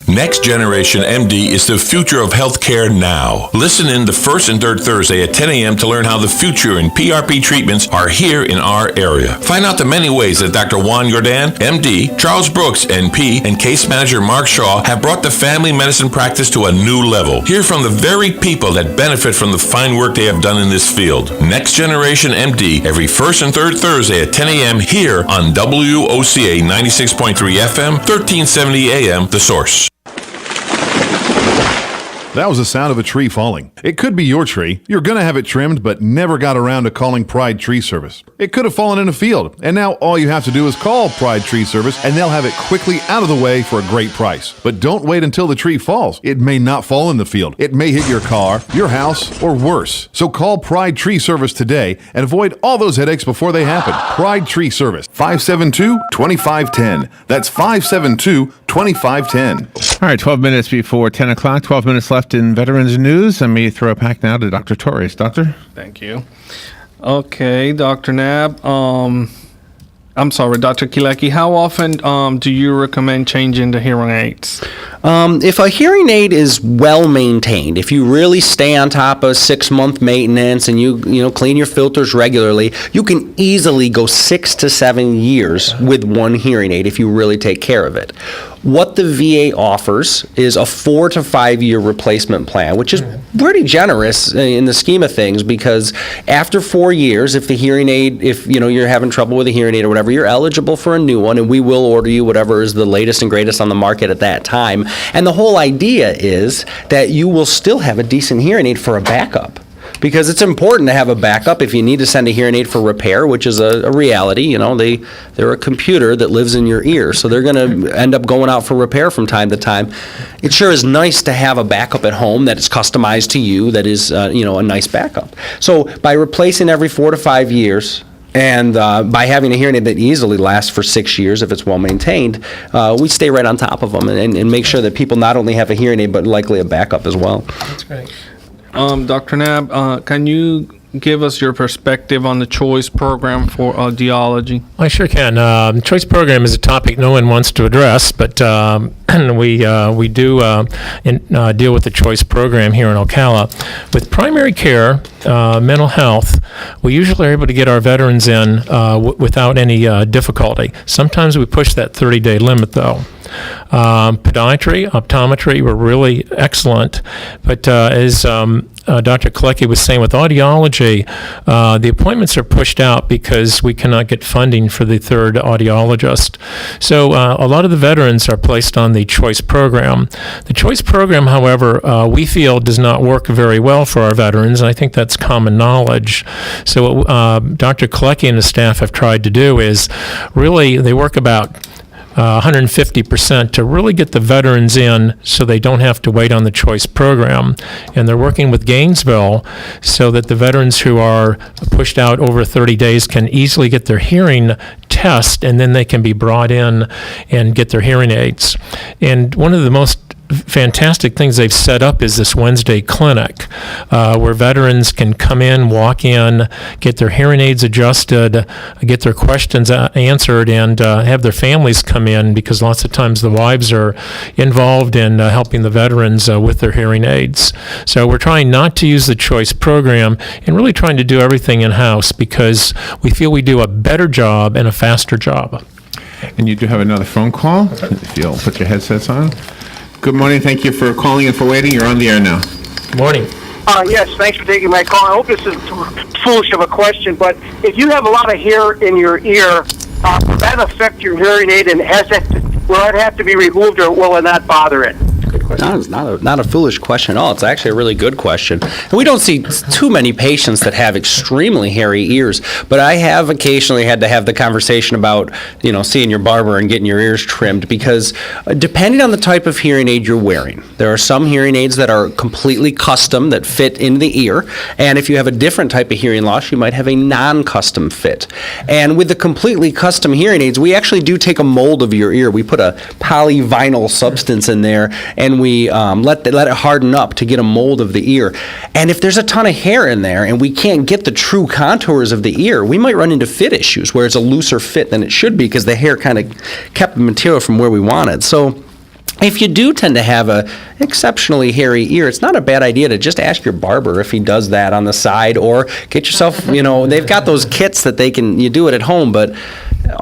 Next Generation MD is the future of healthcare now. Listen in the first and third Thursday at 10 a.m. to learn how the future in PRP treatments are here in our area. Find out the many ways that Dr. Juan Jordan, MD, Charles Brooks, NP, and case manager Mark Shaw have brought the family medicine practice to a new level. Hear from the very people that benefit from the fine work they have done in this field. Next Generation MD, every first and third Thursday at 10 a.m. here on WOCA 96.3 FM, 1370 AM, The Source. That was the sound of a tree falling. It could be your tree. You're going to have it trimmed, but never got around to calling Pride Tree Service. It could have fallen in a field, and now all you have to do is call Pride Tree Service, and they'll have it quickly out of the way for a great price. But don't wait until the tree falls. It may not fall in the field. It may hit your car, your house, or worse. So call Pride Tree Service today and avoid all those headaches before they happen. Pride Tree Service, 572-2510. That's 572-2510. All right, 12 minutes before 10 o'clock, 12 minutes left in Veterans News. Let me throw it back now to Dr. Torres. Doctor? Thank you. Okay, Dr. Nab. I'm sorry, Dr. Kilecki, how often do you recommend changing the hearing aids? If a hearing aid is well maintained, if you really stay on top of 6-month maintenance and you clean your filters regularly, you can easily go 6 to 7 years with one hearing aid if you really take care of it. What the VA offers is a 4 to 5 year replacement plan, which is pretty generous in the scheme of things, because after 4 years, if the hearing aid, if you're having trouble with a hearing aid or whatever, you're eligible for a new one, and we will order you whatever is the latest and greatest on the market at that time. And the whole idea is that you will still have a decent hearing aid for a backup. because it's important to have a backup if you need to send a hearing aid for repair, which is a reality. You know, they're a computer that lives in your ear, so they're going to end up going out for repair from time to time. It sure is nice to have a backup at home that is customized to you, that is, a nice backup. So by replacing every 4 to 5 years, and by having a hearing aid that easily lasts for 6 years if it's well maintained, we stay right on top of them and make sure that people not only have a hearing aid but likely a backup as well. That's great. Dr. Knapp, can you give us your perspective on the CHOICE program for audiology? I sure can. Choice program is a topic no one wants to address, but we do deal with the choice program here in Ocala. With primary care, mental health, we usually are able to get our veterans in without any difficulty. Sometimes we push that 30-day limit, though. Podiatry, optometry were really excellent, but as Dr. Kalecki was saying, with audiology, the appointments are pushed out because we cannot get funding for the third audiologist. So a lot of the veterans are placed on the choice program. The choice program, however, we feel does not work very well for our veterans, and I think that's common knowledge. So what Dr. Kalecki and his staff have tried to do is really, they work about 150% to really get the veterans in so they don't have to wait on the choice program. And they're working with Gainesville so that the veterans who are pushed out over 30 days can easily get their hearing test, and then they can be brought in and get their hearing aids. And one of the most fantastic things they've set up is this Wednesday clinic where veterans can come in, walk in, get their hearing aids adjusted, get their questions answered, and have their families come in, because lots of times the wives are involved in helping the veterans with their hearing aids. So we're trying not to use the choice program and really trying to do everything in-house, because we feel we do a better job and a faster job. And you do have another phone call, if you'll put your headsets on. Good morning. Thank you for calling and for waiting. You're on the air now. Good morning. Yes, thanks for taking my call. I hope this is too foolish of a question, but if you have a lot of hair in your ear, will that affect your hearing aid, and will it have to be removed, or will it not bother it? No, it's not a foolish question at all. It's actually a really good question. And we don't see too many patients that have extremely hairy ears, but I have occasionally had to have the conversation about, seeing your barber and getting your ears trimmed, because depending on the type of hearing aid you're wearing, there are some hearing aids that are completely custom that fit in the ear, and if you have a different type of hearing loss, you might have a non-custom fit. And with the completely custom hearing aids, we actually do take a mold of your ear. We put a polyvinyl substance in there, and we let it harden up to get a mold of the ear. And if there's a ton of hair in there and we can't get the true contours of the ear, we might run into fit issues where it's a looser fit than it should be, because the hair kind of kept the material from where we wanted. So if you do tend to have a exceptionally hairy ear, it's not a bad idea to just ask your barber if he does that on the side, or get yourself, they've got those kits that you do it at home, but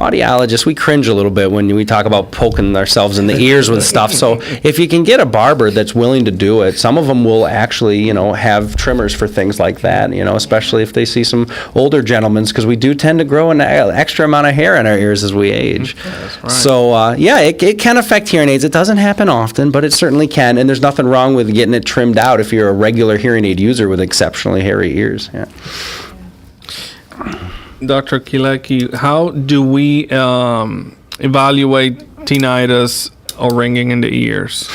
audiologists, we cringe a little bit when we talk about poking ourselves in the ears with stuff. So if you can get a barber that's willing to do it, some of them will actually, have trimmers for things like that, especially if they see some older gentlemen, because we do tend to grow an extra amount of hair in our ears as we age. That's right. So, it can affect hearing aids. It doesn't happen often, but it certainly can, and there's nothing wrong with getting it trimmed out if you're a regular hearing aid user with exceptionally hairy ears. Yeah. Dr. Kalecki, how do we evaluate tinnitus or ringing in the ears?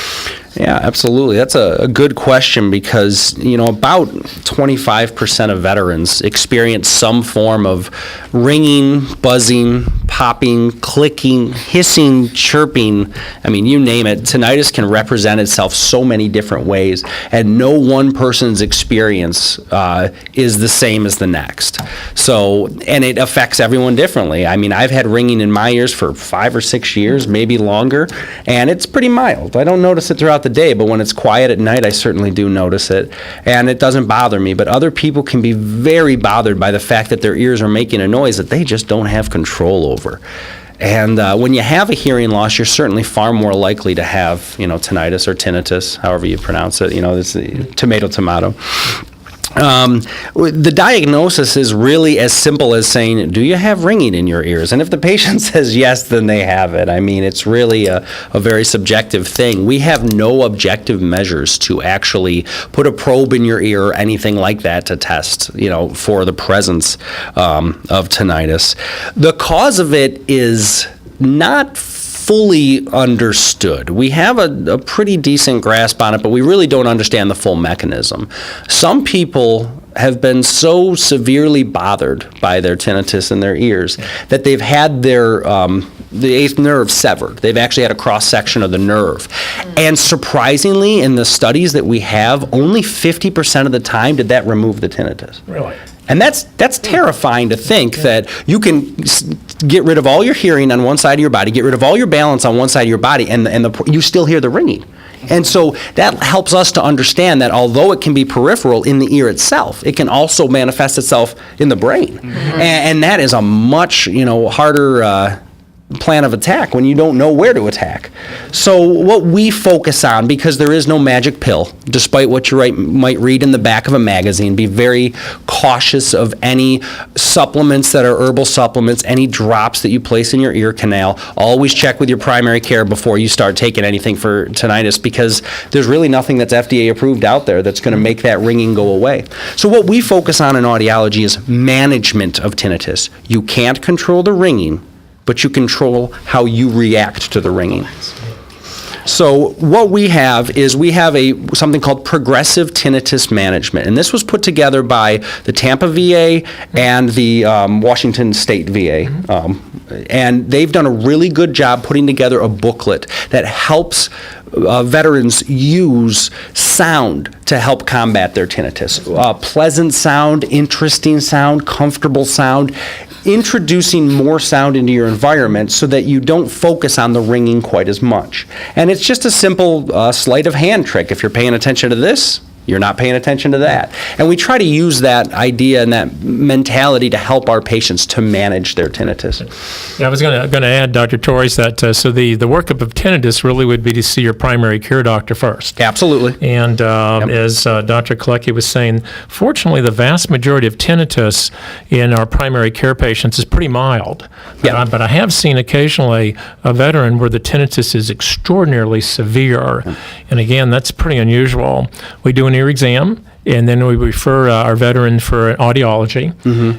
Yeah, absolutely. That's a good question, because, about 25% of veterans experience some form of ringing, buzzing, popping, clicking, hissing, chirping. I mean, you name it. Tinnitus can represent itself so many different ways, and no one person's experience is the same as the next. So, and it affects everyone differently. I mean, I've had ringing in my ears for 5 or 6 years, maybe longer, and it's pretty mild. I don't notice it throughout the day, but when it's quiet at night, I certainly do notice it, and it doesn't bother me. But other people can be very bothered by the fact that their ears are making a noise that they just don't have control over. And when you have a hearing loss, you're certainly far more likely to have, tinnitus or tinnitus, however you pronounce it. It's tomato. The diagnosis is really as simple as saying, do you have ringing in your ears? And if the patient says yes, then they have it. I mean, it's really a very subjective thing. We have no objective measures to actually put a probe in your ear or anything like that to test, for the presence of tinnitus. The cause of it is not fully understood. We have a pretty decent grasp on it, but we really don't understand the full mechanism. Some people have been so severely bothered by their tinnitus in their ears that they've had their the eighth nerve severed. They've actually had a cross-section of the nerve. And surprisingly, in the studies that we have, only 50% of the time did that remove the tinnitus. Really? And that's terrifying to think that you can get rid of all your hearing on one side of your body, get rid of all your balance on one side of your body, and you still hear the ringing. And so that helps us to understand that although it can be peripheral in the ear itself, it can also manifest itself in the brain. And that is a much harder plan of attack when you don't know where to attack. So what we focus on, because there is no magic pill, despite what you might read in the back of a magazine, be very cautious of any supplements that are herbal supplements, any drops that you place in your ear canal. Always check with your primary care before you start taking anything for tinnitus, because there's really nothing that's FDA approved out there that's going to make that ringing go away. So what we focus on in audiology is management of tinnitus. You can't control the ringing, but you control how you react to the ringing. So what we have is something called progressive tinnitus management, and this was put together by the Tampa VA and the Washington State VA, and they've done a really good job putting together a booklet that helps veterans use sound to help combat their tinnitus. Pleasant sound, interesting sound, comfortable sound, introducing more sound into your environment so that you don't focus on the ringing quite as much. And it's just a simple sleight of hand trick. If you're paying attention to this, you're not paying attention to that. And we try to use that idea and that mentality to help our patients to manage their tinnitus. Yeah, I was going to add, Dr. Torres, that so the workup of tinnitus really would be to see your primary care doctor first. Absolutely. And as Dr. Kalecki was saying, fortunately, the vast majority of tinnitus in our primary care patients is pretty mild. But I have seen occasionally a veteran where the tinnitus is extraordinarily severe. And again, that's pretty unusual. We do an ear exam, and then we refer our veteran for audiology.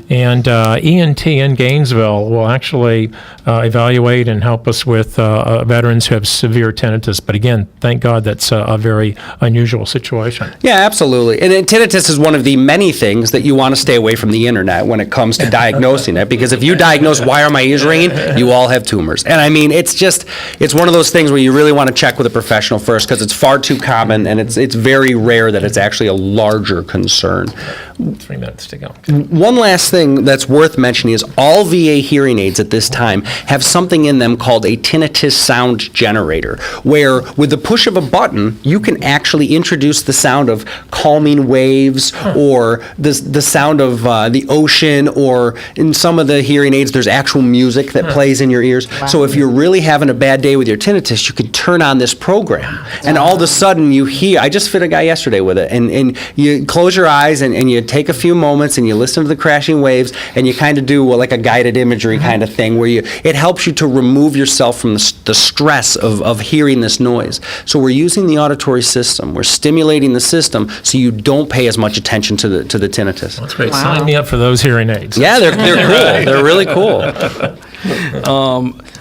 And ENT in Gainesville will actually evaluate and help us with veterans who have severe tinnitus. But again, thank God that's a very unusual situation. Yeah, absolutely. And tinnitus is one of the many things that you want to stay away from the internet when it comes to diagnosing it, because if you diagnose why are my ears ringing, you all have tumors. And I mean, it's one of those things where you really want to check with a professional first, because it's far too common, and it's very rare that it's actually a larger concern. 3 minutes to go. One last thing that's worth mentioning is all VA hearing aids at this time have something in them called a tinnitus sound generator, where with the push of a button, you can actually introduce the sound of calming waves or the sound of the ocean, or in some of the hearing aids, there's actual music that plays in your ears. Wow. So if you're really having a bad day with your tinnitus, you can turn on this program, and all of a sudden you hear, I just fit a guy yesterday with it, and you close your eyes and you take a few moments and you listen to the crashing waves, and you kind of do like a guided imagery kind of thing, where it helps you to remove yourself from the stress of hearing this noise. So we're using the auditory system. We're stimulating the system so you don't pay as much attention to the tinnitus. That's great. Wow. Sign me up for those hearing aids. Yeah, they're cool. They're really cool.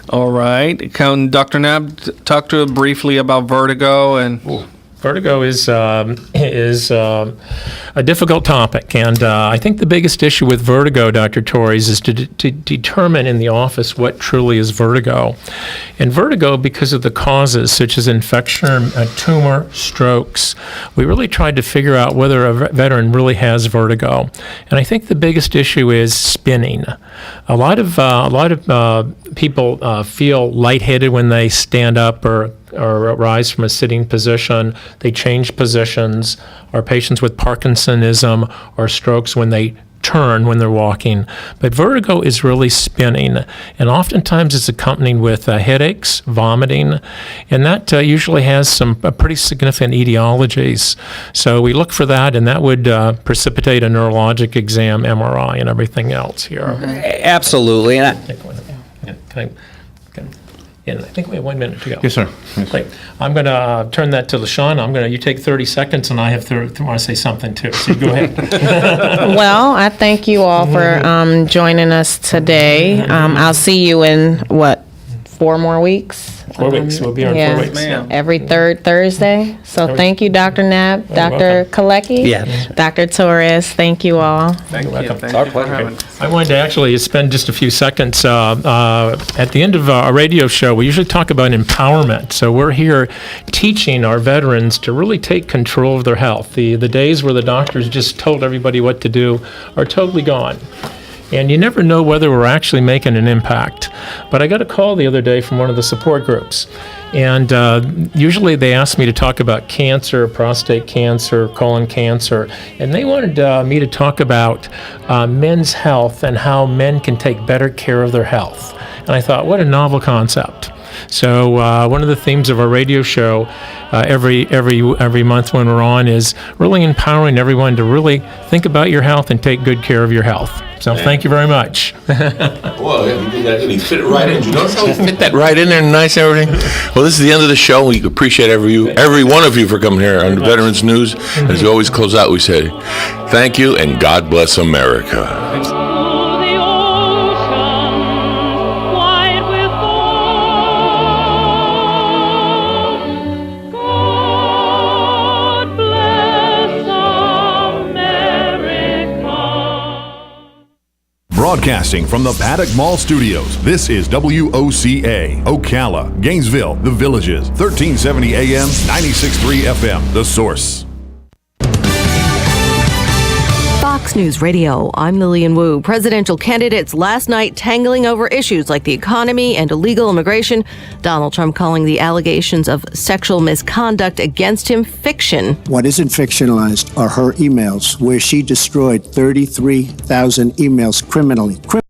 All right. Can Dr. Knapp talk to us briefly about vertigo and... Vertigo is a difficult topic, and I think the biggest issue with vertigo, Dr. Torres, is to determine in the office what truly is vertigo. And vertigo, because of the causes such as infection, tumor, strokes, we really tried to figure out whether a veteran really has vertigo. And I think the biggest issue is spinning. A lot of people feel lightheaded when they stand up or rise from a sitting position. They change positions. Or patients with Parkinsonism or strokes, when they turn when they're walking, but vertigo is really spinning, and oftentimes it's accompanied with headaches, vomiting, and that usually has some pretty significant etiologies. So we look for that, and that would precipitate a neurologic exam, MRI, and everything else here. Absolutely. And I think we have 1 minute to go. Yes, sir. Yes. Great. I'm going to turn that to LaShawn. You take 30 seconds, and I have want to say something too. So go ahead. Well, I thank you all for joining us today. I'll see you in, 4 more weeks? 4 weeks. We'll be here in 4 weeks. Yeah. Every third Thursday. So thank you, Dr. Knapp, Dr. Kalecki, Yes. Dr. Torres. Thank you all. Thank you. welcome. Thank Our you for pleasure. having us. I wanted to actually spend just a few seconds at the end of our radio show. We usually talk about empowerment. So we're here teaching our veterans to really take control of their health. The days where the doctors just told everybody what to do are totally gone. And you never know whether we're actually making an impact. But I got a call the other day from one of the support groups. And usually they ask me to talk about cancer, prostate cancer, colon cancer. And they wanted me to talk about men's health and how men can take better care of their health. And I thought, what a novel concept. So one of the themes of our radio show every month when we're on is really empowering everyone to really think about your health and take good care of your health. So thank you very much. Well, he fit it right in. Did you notice how he fit that right in there and nice and everything? Well, this is the end of the show. We appreciate every one of you for coming here on Veterans News. As we always close out, we say thank you and God bless America. Broadcasting from the Paddock Mall Studios, this is WOCA, Ocala, Gainesville, The Villages, 1370 AM, 96.3 FM, The Source. Fox News Radio, I'm Lillian Wu. Presidential candidates last night tangling over issues like the economy and illegal immigration. Donald Trump calling the allegations of sexual misconduct against him fiction. What isn't fictionalized are her emails, where she destroyed 33,000 emails criminally.